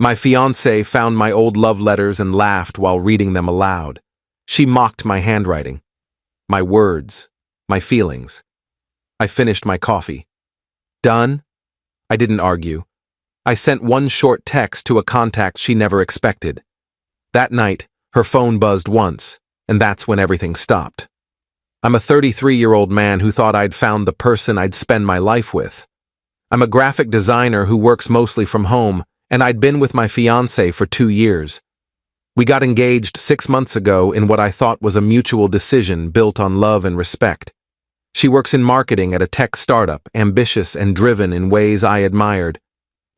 My fiancée found my old love letters and laughed while reading them aloud. She mocked my handwriting, my words, my feelings. I finished my coffee. Done? I didn't argue. I sent one short text to a contact she never expected. That night, her phone buzzed once, and that's when everything stopped. I'm a 33-year-old man who thought I'd found the person I'd spend my life with. I'm a graphic designer who works mostly from home, and I'd been with my fiancée for 2 years. We got engaged 6 months ago in what I thought was a mutual decision built on love and respect. She works in marketing at a tech startup, ambitious and driven in ways I admired.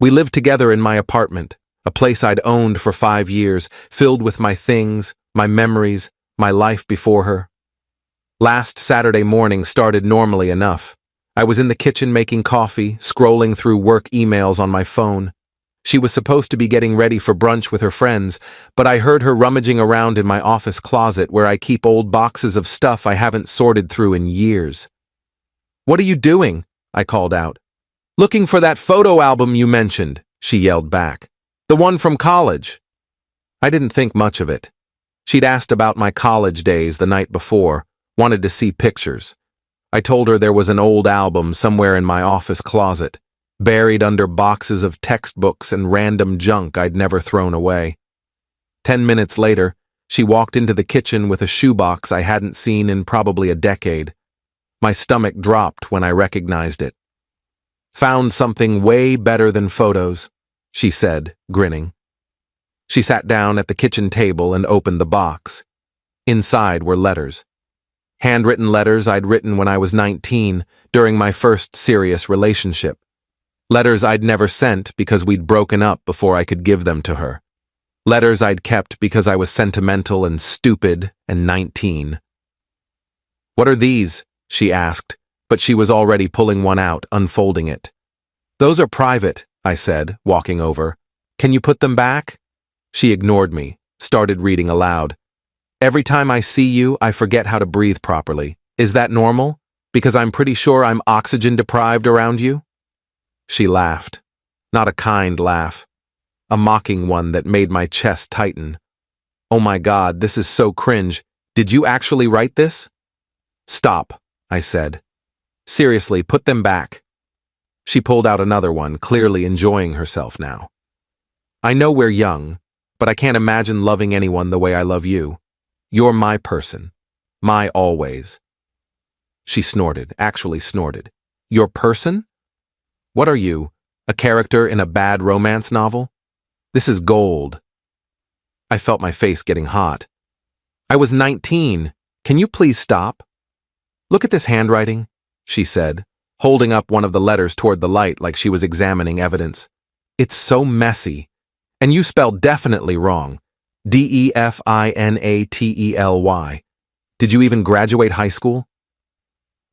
We lived together in my apartment, a place I'd owned for 5 years, filled with my things, my memories, my life before her. Last Saturday morning started normally enough. I was in the kitchen making coffee, scrolling through work emails on my phone. She was supposed to be getting ready for brunch with her friends, but I heard her rummaging around in my office closet where I keep old boxes of stuff I haven't sorted through in years. "What are you doing?" I called out. "Looking for that photo album you mentioned," she yelled back. "The one from college." I didn't think much of it. She'd asked about my college days the night before, wanted to see pictures. I told her there was an old album somewhere in my office closet, buried under boxes of textbooks and random junk I'd never thrown away. 10 minutes later, she walked into the kitchen with a shoebox I hadn't seen in probably a decade. My stomach dropped when I recognized it. "Found something way better than photos," she said, grinning. She sat down at the kitchen table and opened the box. Inside were letters. Handwritten letters I'd written when I was 19, during my first serious relationship. Letters I'd never sent because we'd broken up before I could give them to her. Letters I'd kept because I was sentimental and stupid and 19. "What are these?" she asked, but she was already pulling one out, unfolding it. "Those are private," I said, walking over. "Can you put them back?" She ignored me, started reading aloud. "Every time I see you, I forget how to breathe properly. Is that normal? Because I'm pretty sure I'm oxygen deprived around you?" She laughed. Not a kind laugh. A mocking one that made my chest tighten. "Oh my God, this is so cringe. Did you actually write this?" "Stop," I said. "Seriously, put them back." She pulled out another one, clearly enjoying herself now. "I know we're young, but I can't imagine loving anyone the way I love you. You're my person. My always." She snorted, actually snorted. "Your person? What are you, a character in a bad romance novel? This is gold." I felt my face getting hot. "I was 19. Can you please stop?" "Look at this handwriting," she said, holding up one of the letters toward the light like she was examining evidence. "It's so messy. And you spelled definitely wrong. DEFINATELY. Did you even graduate high school?"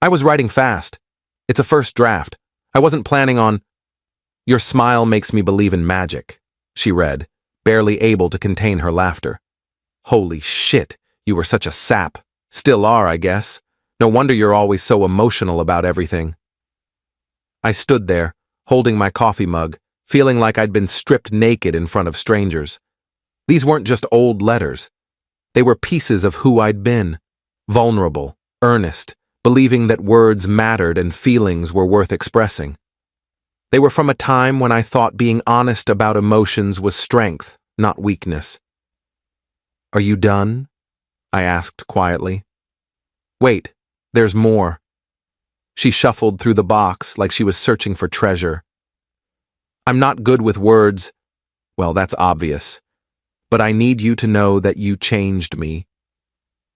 "I was writing fast. It's a first draft. I wasn't planning on—" "Your smile makes me believe in magic," she read, barely able to contain her laughter. "Holy shit, you were such a sap. Still are, I guess. No wonder you're always so emotional about everything." I stood there, holding my coffee mug, feeling like I'd been stripped naked in front of strangers. These weren't just old letters. They were pieces of who I'd been. Vulnerable, earnest, believing that words mattered and feelings were worth expressing. They were from a time when I thought being honest about emotions was strength, not weakness. "Are you done?" I asked quietly. "Wait, there's more." She shuffled through the box like she was searching for treasure. "I'm not good with words. Well, that's obvious. But I need you to know that you changed me.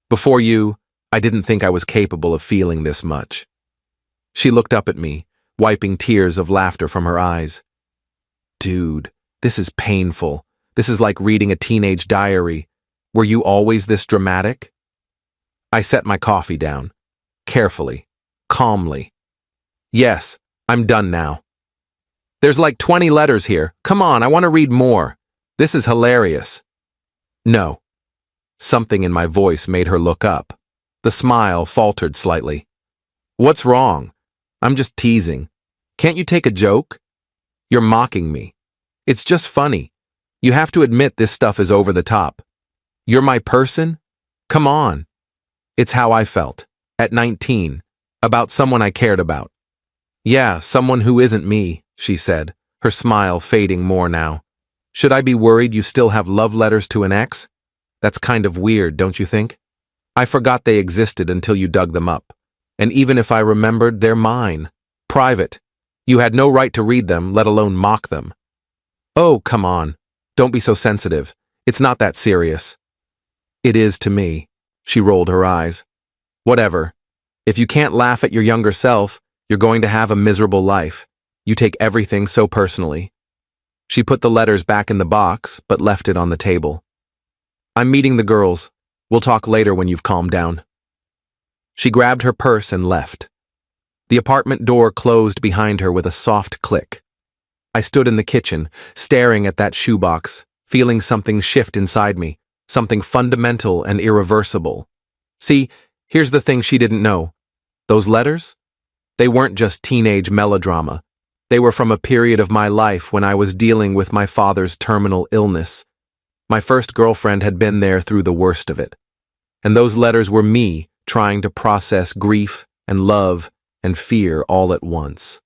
Before you, I didn't think I was capable of feeling this much." She looked up at me, wiping tears of laughter from her eyes. "Dude, this is painful. This is like reading a teenage diary. Were you always this dramatic?" I set my coffee down, carefully, calmly. "Yes, I'm done now." "There's like 20 letters here. Come on, I want to read more. This is hilarious." "No." Something in my voice made her look up. The smile faltered slightly. "What's wrong? I'm just teasing. Can't you take a joke? You're mocking me. It's just funny. You have to admit this stuff is over the top. You're my person? Come on. It's how I felt, at 19, about someone I cared about. Yeah, someone who isn't me, she said, her smile fading more now. Should I be worried you still have love letters to an ex? That's kind of weird, don't you think? I forgot they existed until you dug them up. And even if I remembered, they're mine. Private. You had no right to read them, let alone mock them. Oh, come on. Don't be so sensitive. It's not that serious. It is to me. She rolled her eyes. Whatever. If you can't laugh at your younger self, you're going to have a miserable life. You take everything so personally. She put the letters back in the box, but left it on the table. I'm meeting the girls. We'll talk later when you've calmed down. She grabbed her purse and left. The apartment door closed behind her with a soft click. I stood in the kitchen, staring at that shoebox, feeling something shift inside me, something fundamental and irreversible. See, here's the thing she didn't know. Those letters? They weren't just teenage melodrama. They were from a period of my life when I was dealing with my father's terminal illness. My first girlfriend had been there through the worst of it. And those letters were me trying to process grief and love and fear all at once.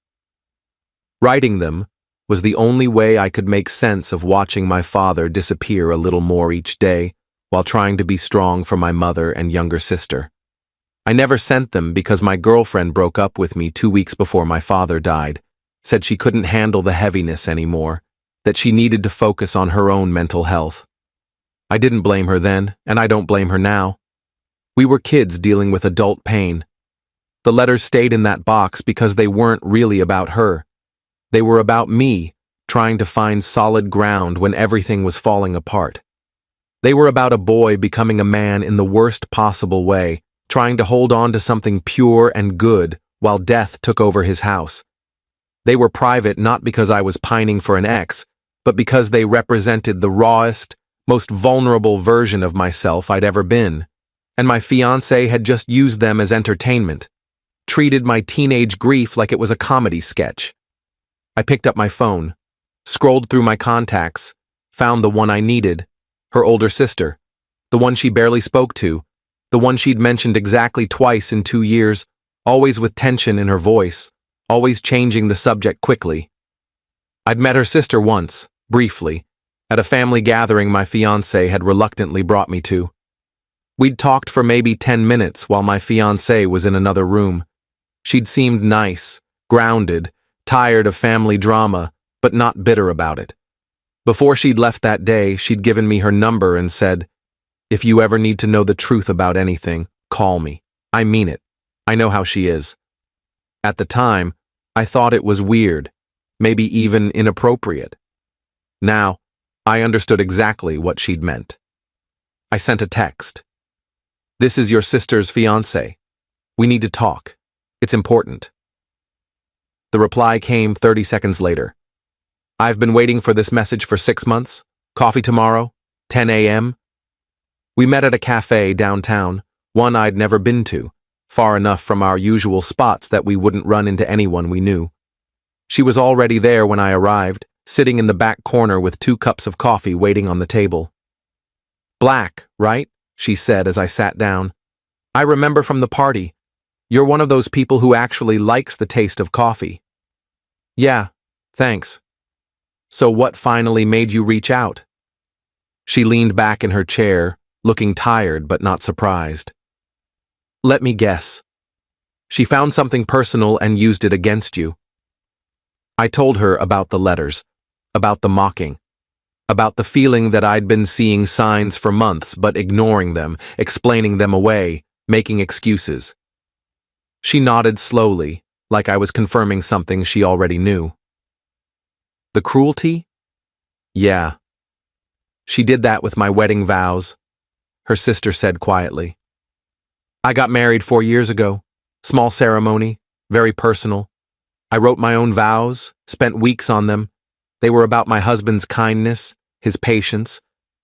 Writing them was the only way I could make sense of watching my father disappear a little more each day while trying to be strong for my mother and younger sister. I never sent them because my girlfriend broke up with me 2 weeks before my father died, said she couldn't handle the heaviness anymore, that she needed to focus on her own mental health. I didn't blame her then, and I don't blame her now. We were kids dealing with adult pain. The letters stayed in that box because they weren't really about her. They were about me, trying to find solid ground when everything was falling apart. They were about a boy becoming a man in the worst possible way, trying to hold on to something pure and good while death took over his house. They were private not because I was pining for an ex, but because they represented the rawest, most vulnerable version of myself I'd ever been. And my fiancé had just used them as entertainment, treated my teenage grief like it was a comedy sketch. I picked up my phone, scrolled through my contacts, found the one I needed, her older sister, the one she barely spoke to, the one she'd mentioned exactly twice in 2 years, always with tension in her voice, always changing the subject quickly. I'd met her sister once, briefly, at a family gathering my fiancé had reluctantly brought me to. We'd talked for maybe 10 minutes while my fiancé was in another room. She'd seemed nice, grounded, tired of family drama, but not bitter about it. Before she'd left that day, she'd given me her number and said, "If you ever need to know the truth about anything, call me. I mean it. I know how she is." At the time, I thought it was weird, maybe even inappropriate. Now, I understood exactly what she'd meant. I sent a text. "This is your sister's fiancé. We need to talk. It's important." The reply came 30 seconds later. "I've been waiting for this message for 6 months. Coffee tomorrow, 10 a.m. We met at a cafe downtown, one I'd never been to, far enough from our usual spots that we wouldn't run into anyone we knew. She was already there when I arrived, sitting in the back corner with 2 cups of coffee waiting on the table. "Black, right?" she said as I sat down. "I remember from the party. You're one of those people who actually likes the taste of coffee." "Yeah, thanks. So what finally made you reach out?" She leaned back in her chair, looking tired but not surprised. "Let me guess. She found something personal and used it against you." I told her about the letters, about the mocking, about the feeling that I'd been seeing signs for months but ignoring them, explaining them away, making excuses. She nodded slowly, like I was confirming something she already knew. "The cruelty? Yeah. She did that with my wedding vows," her sister said quietly. "I got married 4 years ago. Small ceremony, very personal. I wrote my own vows, spent weeks on them. They were about my husband's kindness, his patience,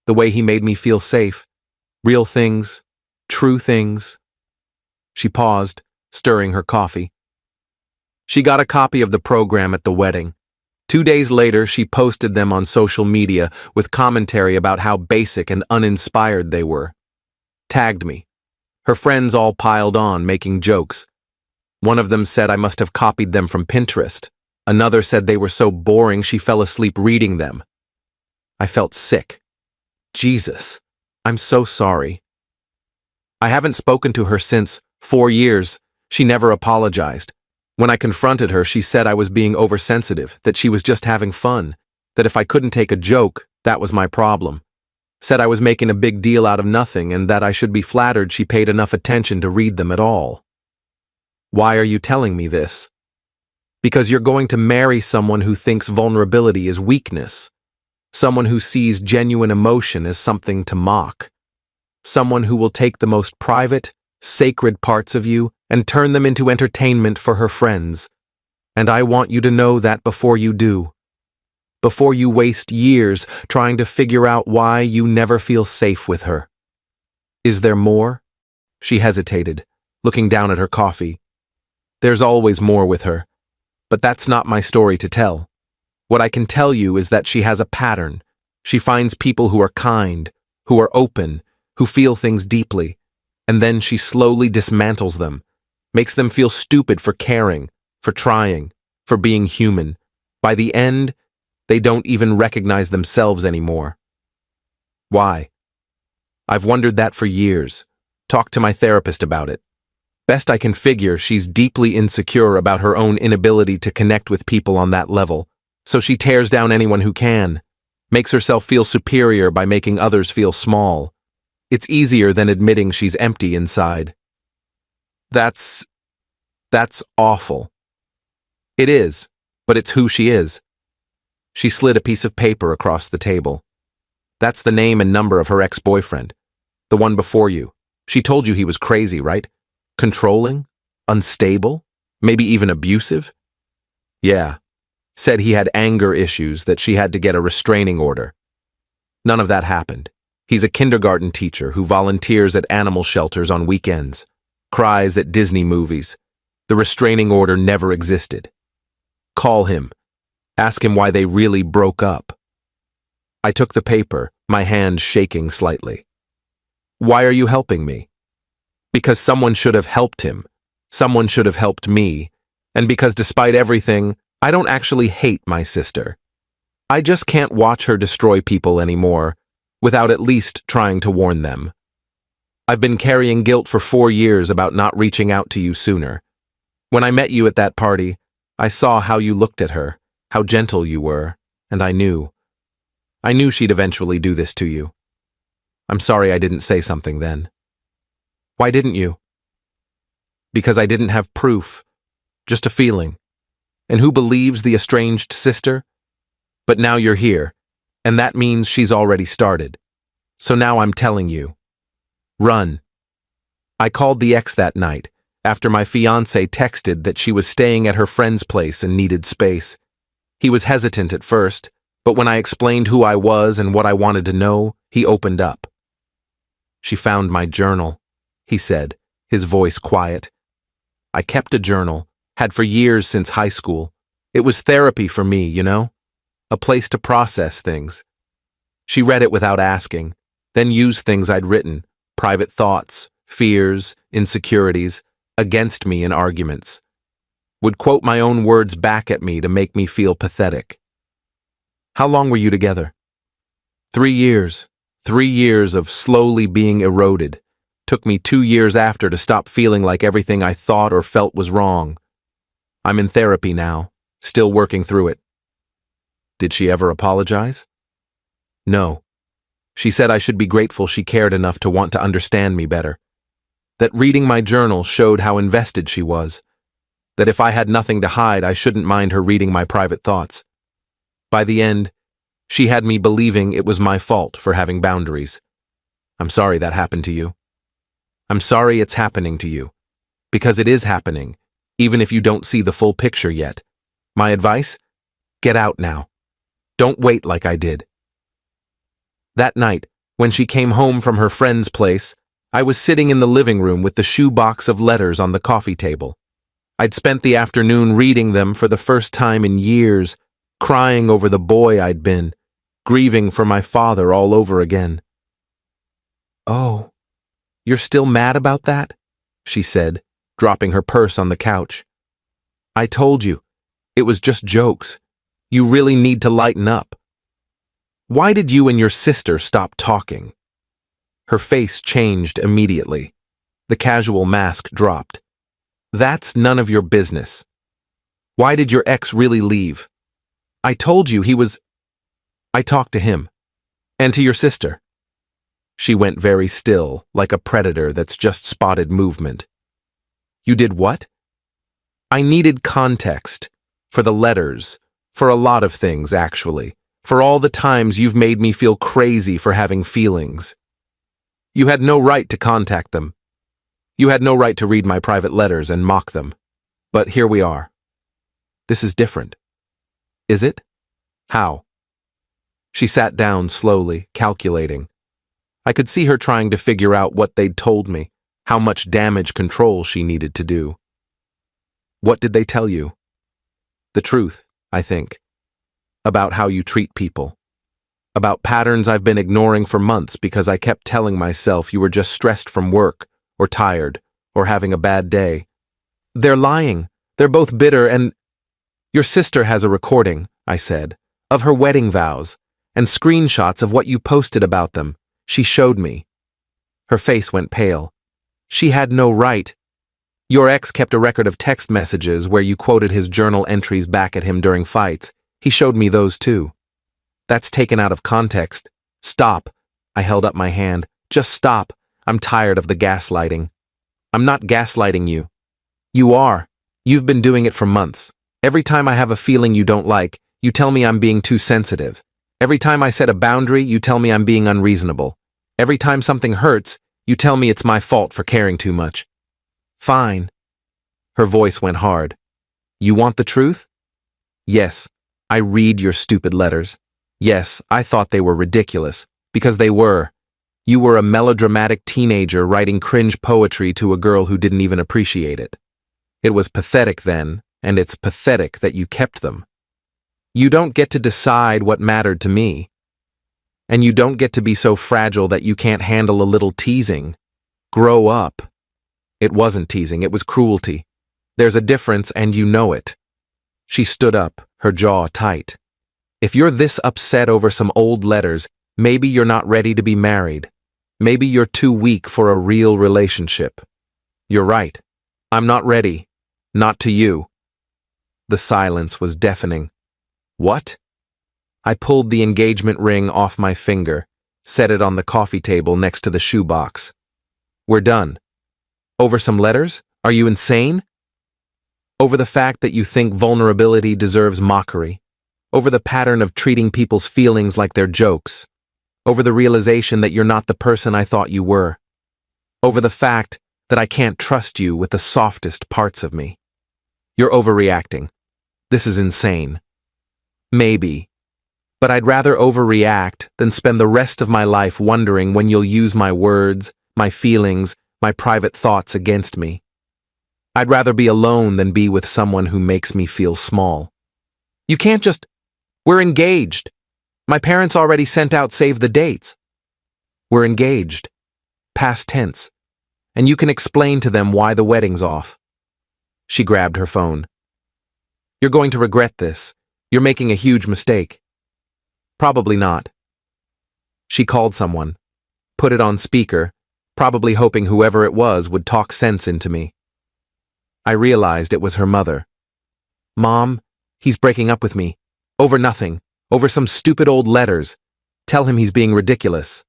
the way he made me feel safe. Real things, true things." She paused, stirring her coffee. "She got a copy of the program at the wedding. 2 days later, she posted them on social media with commentary about how basic and uninspired they were. Tagged me. Her friends all piled on, making jokes. One of them said I must have copied them from Pinterest. Another said they were so boring she fell asleep reading them. I felt sick. Jesus, I'm so sorry. I haven't spoken to her since 4 years. She never apologized. When I confronted her, she said I was being oversensitive, that she was just having fun, that if I couldn't take a joke, that was my problem. Said I was making a big deal out of nothing and that I should be flattered she paid enough attention to read them at all. Why are you telling me this? Because you're going to marry someone who thinks vulnerability is weakness. Someone who sees genuine emotion as something to mock. Someone who will take the most private, sacred parts of you and turn them into entertainment for her friends. And I want you to know that before you do. Before you waste years trying to figure out why you never feel safe with her. Is there more? She hesitated, looking down at her coffee. There's always more with her. But that's not my story to tell. What I can tell you is that she has a pattern. She finds people who are kind, who are open, who feel things deeply, and then she slowly dismantles them, makes them feel stupid for caring, for trying, for being human. By the end, they don't even recognize themselves anymore. Why? I've wondered that for years. Talked to my therapist about it. Best I can figure, she's deeply insecure about her own inability to connect with people on that level, so she tears down anyone who can, makes herself feel superior by making others feel small. It's easier than admitting she's empty inside. That's awful. It is, but it's who she is. She slid a piece of paper across the table. That's the name and number of her ex-boyfriend, the one before you. She told you he was crazy, right? Controlling? Unstable? Maybe even abusive? Yeah. Said he had anger issues, that she had to get a restraining order. None of that happened. He's a kindergarten teacher who volunteers at animal shelters on weekends, cries at Disney movies. The restraining order never existed. Call him. Ask him why they really broke up. I took the paper, my hand shaking slightly. Why are you helping me? Because someone should have helped him. Someone should have helped me. And because despite everything, I don't actually hate my sister. I just can't watch her destroy people anymore, without at least trying to warn them. I've been carrying guilt for 4 years about not reaching out to you sooner. When I met you at that party, I saw how you looked at her, how gentle you were, and I knew. I knew she'd eventually do this to you. I'm sorry I didn't say something then. Why didn't you? Because I didn't have proof, just a feeling. And who believes the estranged sister? But now you're here, and that means she's already started. So now I'm telling you. Run. I called the ex that night, after my fiancé texted that she was staying at her friend's place and needed space. He was hesitant at first, but when I explained who I was and what I wanted to know, he opened up. She found my journal, he said, his voice quiet. I kept a journal, had for years since high school. It was therapy for me, you know? A place to process things. She read it without asking, then used things I'd written, private thoughts, fears, insecurities, against me in arguments. Would quote my own words back at me to make me feel pathetic. How long were you together? 3 years. 3 years of slowly being eroded. Took me 2 years after to stop feeling like everything I thought or felt was wrong. I'm in therapy now, still working through it. Did she ever apologize? No. She said I should be grateful she cared enough to want to understand me better. That reading my journal showed how invested she was. That if I had nothing to hide, I shouldn't mind her reading my private thoughts. By the end, she had me believing it was my fault for having boundaries. I'm sorry that happened to you. I'm sorry it's happening to you. Because it is happening, even if you don't see the full picture yet. My advice? Get out now. Don't wait like I did. That night, when she came home from her friend's place, I was sitting in the living room with the shoebox of letters on the coffee table. I'd spent the afternoon reading them for the first time in years, crying over the boy I'd been, grieving for my father all over again. "Oh, you're still mad about that?" she said, dropping her purse on the couch. "I told you, it was just jokes. You really need to lighten up. Why did you and your sister stop talking?" Her face changed immediately. The casual mask dropped. "That's none of your business. Why did your ex really leave? I told you he was—" "I talked to him. And to your sister." She went very still, like a predator that's just spotted movement. "You did what?" "I needed context. For the letters. For a lot of things, actually. For all the times you've made me feel crazy for having feelings. You had no right to contact them. You had no right to read my private letters and mock them. But here we are. This is different. Is it? How?" She sat down slowly, calculating. I could see her trying to figure out what they'd told me, how much damage control she needed to do. "What did they tell you?" "The truth, I think. About how you treat people. About patterns I've been ignoring for months because I kept telling myself you were just stressed from work, or tired, or having a bad day. They're lying. They're both bitter and—" "Your sister has a recording," I said, "of her wedding vows, and screenshots of what you posted about them. She showed me." Her face went pale. "She had no right. Your ex kept a record of text messages where you quoted his journal entries back at him during fights. He showed me those too. That's taken out of context. Stop." I held up my hand. "Just stop. I'm tired of the gaslighting." "I'm not gaslighting you." "You are. You've been doing it for months. Every time I have a feeling you don't like, you tell me I'm being too sensitive. Every time I set a boundary, you tell me I'm being unreasonable. Every time something hurts, you tell me it's my fault for caring too much." "Fine." Her voice went hard. "You want the truth?" "Yes. I read your stupid letters. Yes, I thought they were ridiculous. Because they were. You were a melodramatic teenager writing cringe poetry to a girl who didn't even appreciate it. It was pathetic then, and it's pathetic that you kept them. You don't get to decide what mattered to me. And you don't get to be so fragile that you can't handle a little teasing. Grow up." It wasn't teasing, it was cruelty. There's a difference, and you know it. She stood up, her jaw tight. "If you're this upset over some old letters, maybe you're not ready to be married. Maybe you're too weak for a real relationship. You're right. I'm not ready. Not to you." The silence was deafening. "What?" I pulled the engagement ring off my finger, set it on the coffee table next to the shoebox. "We're done. Over some letters? Are you insane? Over the fact that you think vulnerability deserves mockery. Over the pattern of treating people's feelings like they're jokes. Over the realization that you're not the person I thought you were. Over the fact that I can't trust you with the softest parts of me. You're overreacting. This is insane. Maybe. But I'd rather overreact than spend the rest of my life wondering when you'll use my words, my feelings, my private thoughts against me. I'd rather be alone than be with someone who makes me feel small. You can't just— We're engaged. My parents already sent out save the dates. We're engaged. Past tense. And you can explain to them why the wedding's off." She grabbed her phone. "You're going to regret this. You're making a huge mistake." "Probably not." She called someone, put it on speaker, probably hoping whoever it was would talk sense into me. I realized it was her mother. "Mom, he's breaking up with me. Over nothing. Over some stupid old letters. Tell him he's being ridiculous."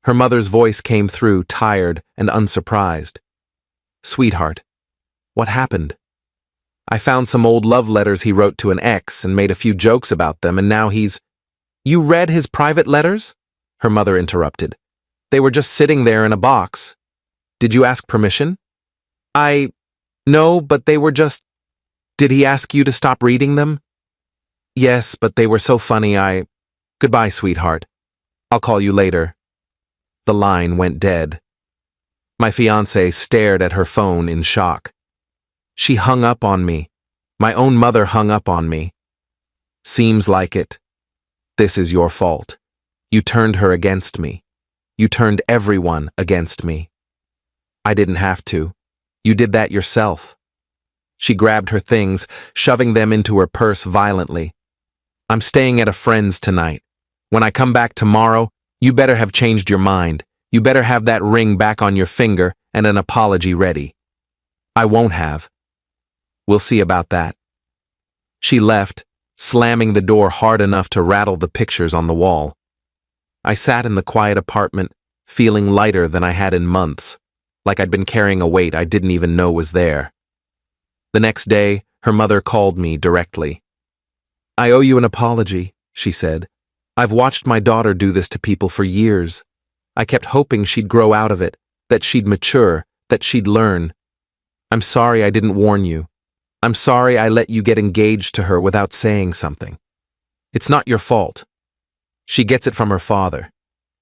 Her mother's voice came through, tired and unsurprised. "Sweetheart, what happened?" "I found some old love letters he wrote to an ex and made a few jokes about them, and now he's—" "You read his private letters?" Her mother interrupted. "They were just sitting there in a box. Did you ask permission?" No, but they were just—" "Did he ask you to stop reading them?" "Yes, but they were so funny Goodbye, sweetheart. I'll call you later." The line went dead. My fiancée stared at her phone in shock. She hung up on me. My own mother hung up on me. Seems like it. This is your fault. You turned her against me. You turned everyone against me. I didn't have to. You did that yourself. She grabbed her things, shoving them into her purse violently. I'm staying at a friend's tonight. When I come back tomorrow, you better have changed your mind. You better have that ring back on your finger and an apology ready. I won't have. We'll see about that. She left, slamming the door hard enough to rattle the pictures on the wall. I sat in the quiet apartment, feeling lighter than I had in months, like I'd been carrying a weight I didn't even know was there. The next day, her mother called me directly. I owe you an apology, she said. I've watched my daughter do this to people for years. I kept hoping she'd grow out of it, that she'd mature, that she'd learn. I'm sorry I didn't warn you. I'm sorry I let you get engaged to her without saying something. It's not your fault. She gets it from her father.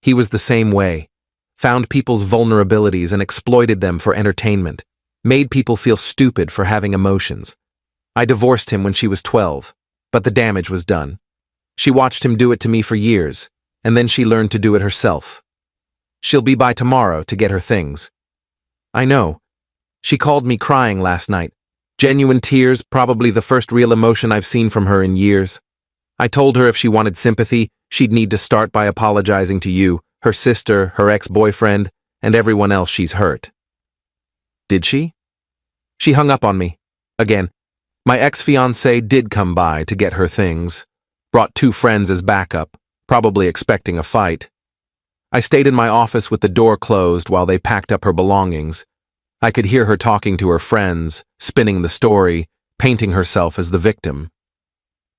He was the same way. Found people's vulnerabilities and exploited them for entertainment. Made people feel stupid for having emotions. I divorced him when she was 12, but the damage was done. She watched him do it to me for years, and then she learned to do it herself. She'll be by tomorrow to get her things. I know. She called me crying last night. Genuine tears, probably the first real emotion I've seen from her in years. I told her if she wanted sympathy, she'd need to start by apologizing to you, her sister, her ex-boyfriend, and everyone else she's hurt. Did she? She hung up on me. Again, my ex-fiancée did come by to get her things. Brought 2 friends as backup, probably expecting a fight. I stayed in my office with the door closed while they packed up her belongings. I could hear her talking to her friends, spinning the story, painting herself as the victim.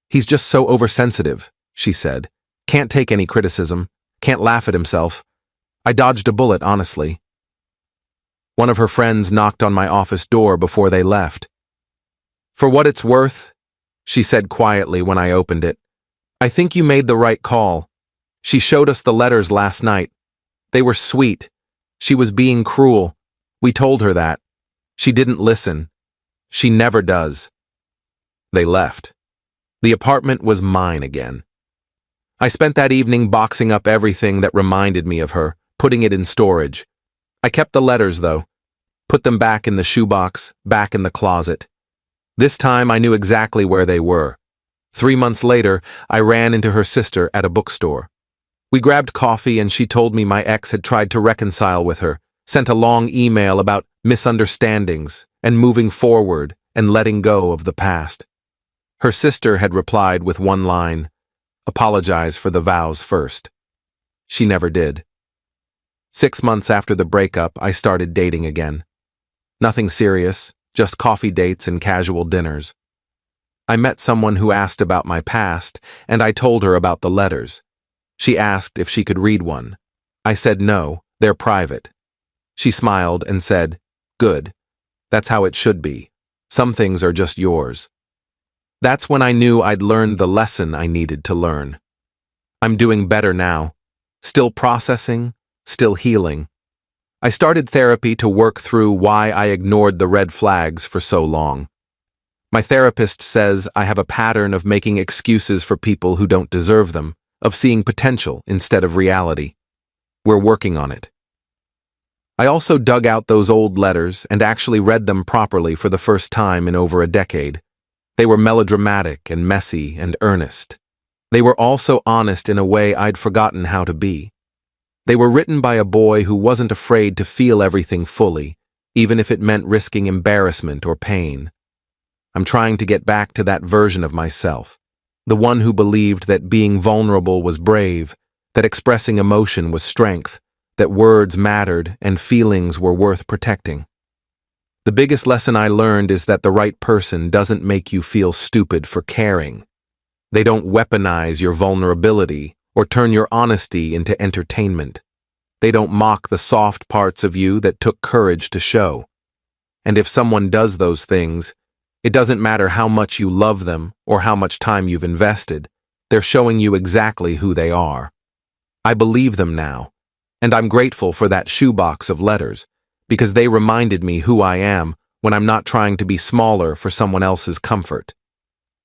He's just so oversensitive, she said. Can't take any criticism. Can't laugh at himself. I dodged a bullet, honestly. One of her friends knocked on my office door before they left. For what it's worth, she said quietly when I opened it, I think you made the right call. She showed us the letters last night. They were sweet. She was being cruel. We told her that. She didn't listen. She never does. They left. The apartment was mine again. I spent that evening boxing up everything that reminded me of her, putting it in storage. I kept the letters, though. Put them back in the shoebox, back in the closet. This time I knew exactly where they were. 3 months later, I ran into her sister at a bookstore. We grabbed coffee and she told me my ex had tried to reconcile with her, sent a long email about misunderstandings and moving forward and letting go of the past. Her sister had replied with one line, apologize for the vows first. She never did. 6 months after the breakup, I started dating again. Nothing serious, just coffee dates and casual dinners. I met someone who asked about my past, and I told her about the letters. She asked if she could read one. I said no, they're private. She smiled and said, good. That's how it should be. Some things are just yours. That's when I knew I'd learned the lesson I needed to learn. I'm doing better now. Still processing, still healing. I started therapy to work through why I ignored the red flags for so long. My therapist says I have a pattern of making excuses for people who don't deserve them, of seeing potential instead of reality. We're working on it. I also dug out those old letters and actually read them properly for the first time in over a decade. They were melodramatic and messy and earnest. They were also honest in a way I'd forgotten how to be. They were written by a boy who wasn't afraid to feel everything fully, even if it meant risking embarrassment or pain. I'm trying to get back to that version of myself, the one who believed that being vulnerable was brave, that expressing emotion was strength, that words mattered and feelings were worth protecting. The biggest lesson I learned is that the right person doesn't make you feel stupid for caring. They don't weaponize your vulnerability or turn your honesty into entertainment. They don't mock the soft parts of you that took courage to show. And if someone does those things, it doesn't matter how much you love them or how much time you've invested, they're showing you exactly who they are. I believe them now, and I'm grateful for that shoebox of letters, because they reminded me who I am when I'm not trying to be smaller for someone else's comfort.